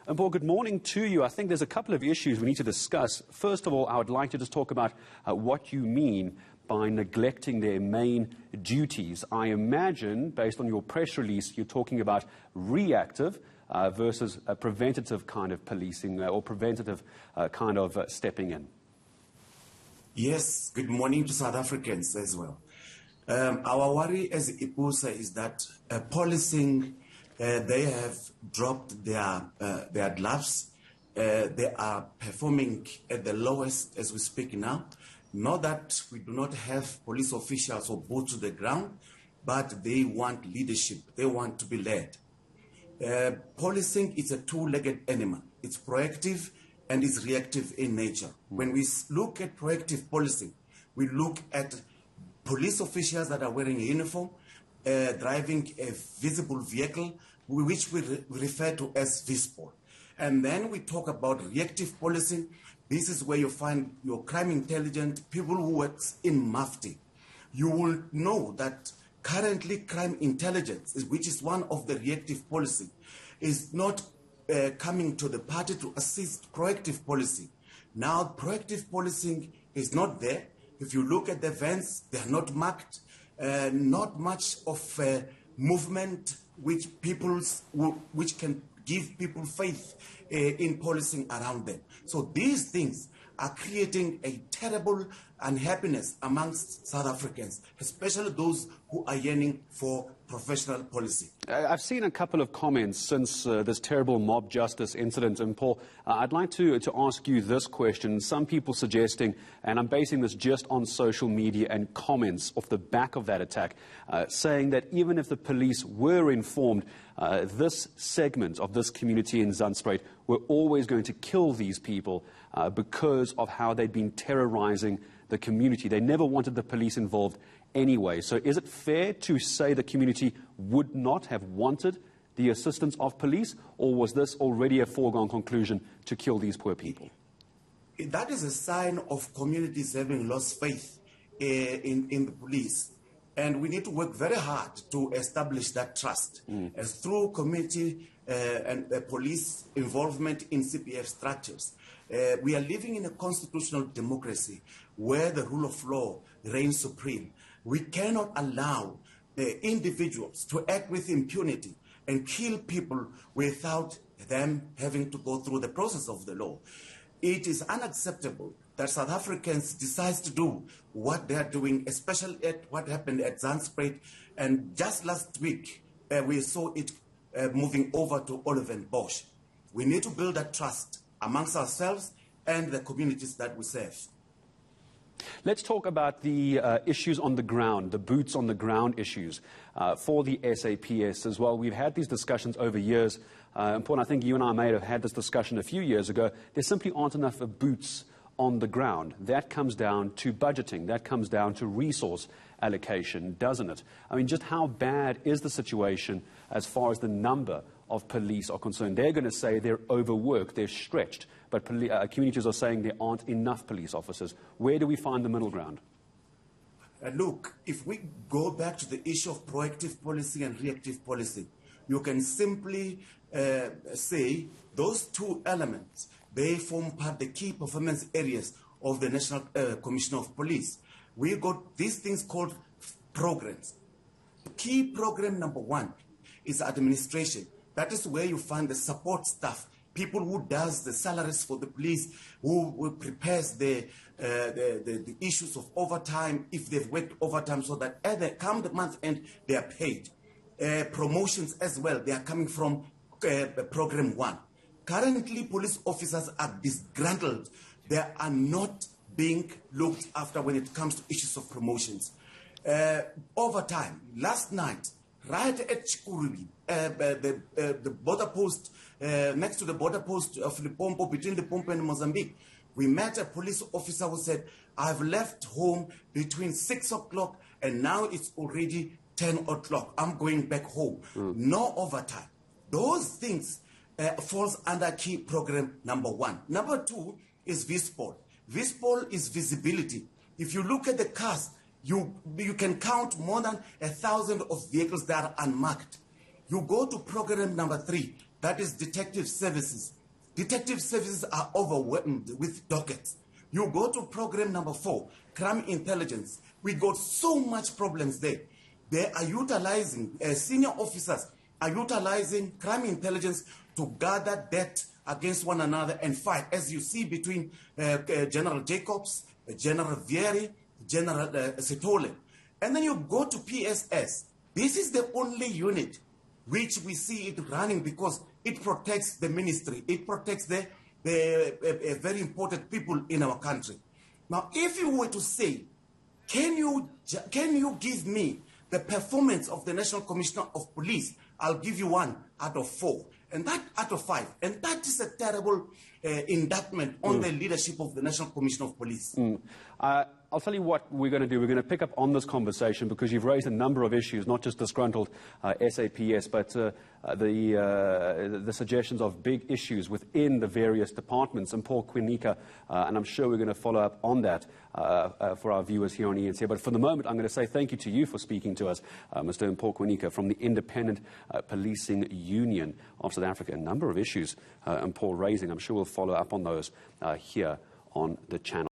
Mpho, good morning to you. I think there's a couple of issues we need to discuss. First of all, I would like to just talk about what you mean by neglecting their main duties. I imagine, based on your press release, you're talking about reactive versus a preventative kind of policing or preventative kind of stepping in. Yes, good morning to South Africans as well. Our worry as Ipusa is that policing, they have dropped their gloves. They are performing at the lowest as we speak now. Not that we do not have police officials or boots to the ground, but they want leadership. They want to be led. Policing is a two-legged animal. It's proactive and it's reactive in nature. When we look at proactive policing, we look at police officials that are wearing a uniform, driving a visible vehicle, which we refer to as visible. And then we talk about reactive policing. This is where you find your crime intelligence, people who work in Mafti. You will know that currently crime intelligence, which is one of the reactive policing, is not coming to the party to assist proactive policing. Now, proactive policing is not there. If you look at the events, they are not marked. Not much of movement which can give people faith in policing around them. So these things are creating a terrible unhappiness amongst South Africans, especially those who are yearning for professional policing. I've seen a couple of comments since this terrible mob justice incident. And Paul, I'd like to ask you this question. Some people suggesting, and I'm basing this just on social media and comments off the back of that attack, saying that even if the police were informed, this segment of this community in Zandspruit were always going to kill these people because of how they'd been terrorizing the community. They never wanted the police involved anyway. So is it fair to say the community would not have wanted the assistance of police, or was this already a foregone conclusion to kill these poor people? That is a sign of communities having lost faith in the police. And we need to work very hard to establish that trust as through community and police involvement in CPF structures. We are living in a constitutional democracy where the rule of law reigns supreme. We cannot allow individuals to act with impunity and kill people without them having to go through the process of the law. It is unacceptable that South Africans decide to do what they are doing, especially at what happened at Zandspruit. And just last week, we saw it moving over to Bosch. We need to build that trust amongst ourselves and the communities that we serve. Let's talk about the issues on the ground, the boots on the ground issues for the SAPS as well. We've had these discussions over years. Paul, I think you and I may have had this discussion a few years ago. There simply aren't enough boots on the ground. That comes down to budgeting. That comes down to resource allocation, doesn't it? I mean, just how bad is the situation as far as the number of police are concerned? They're going to say they're overworked, they're stretched, but communities are saying there aren't enough police officers. Where do we find the middle ground? Look, if we go back to the issue of proactive policing and reactive policing, you can simply say those two elements, they form part of the key performance areas of the National Commission of Police. We got these things called programs. Key program number one is administration. That is where you find the support staff, people who does the salaries for the police, who prepares the issues of overtime, if they've worked overtime, so that at the come the month end, they are paid. Promotions as well, they are coming from program one. Currently, police officers are disgruntled. They are not being looked after when it comes to issues of promotions. Overtime, last night, right at Chikurubi, the border post, next to the border post of Limpopo, between Limpopo and Mozambique, we met a police officer who said, I've left home between 6 o'clock and now it's already 10 o'clock. I'm going back home. No overtime. Those things falls under key program number one. Number two is visible. Visible is visibility. If you look at the cars, you can count more than 1,000 of vehicles that are unmarked. You go to program number three. that is detective services. Detective services are overwhelmed with dockets. You go to program number 4, crime intelligence. We got so much problems there. They are utilizing, senior officers are utilizing crime intelligence to gather debt against one another and fight, as you see between General Jacobs, General Vieri, General Setole. And then you go to PSS. This is the only unit which we see it running because it protects the ministry. It protects the very important people in our country. Now, if you were to say, can you give me the performance of the National Commissioner of Police? I'll give you 1 out of 4, and that out of 5. And that is a terrible indictment on the leadership of the National Commissioner of Police. I'll tell you what we're going to do. We're going to pick up on this conversation because you've raised a number of issues, not just disgruntled SAPS, but the suggestions of big issues within the various departments. Mpho Kwinika, and I'm sure we're going to follow up on that for our viewers here on ENC. But for the moment, I'm going to say thank you to you for speaking to us, Mr. Mpho Kwinika from the Independent Policing Union of South Africa. A number of issues Mpho raising. I'm sure we'll follow up on those here on the channel.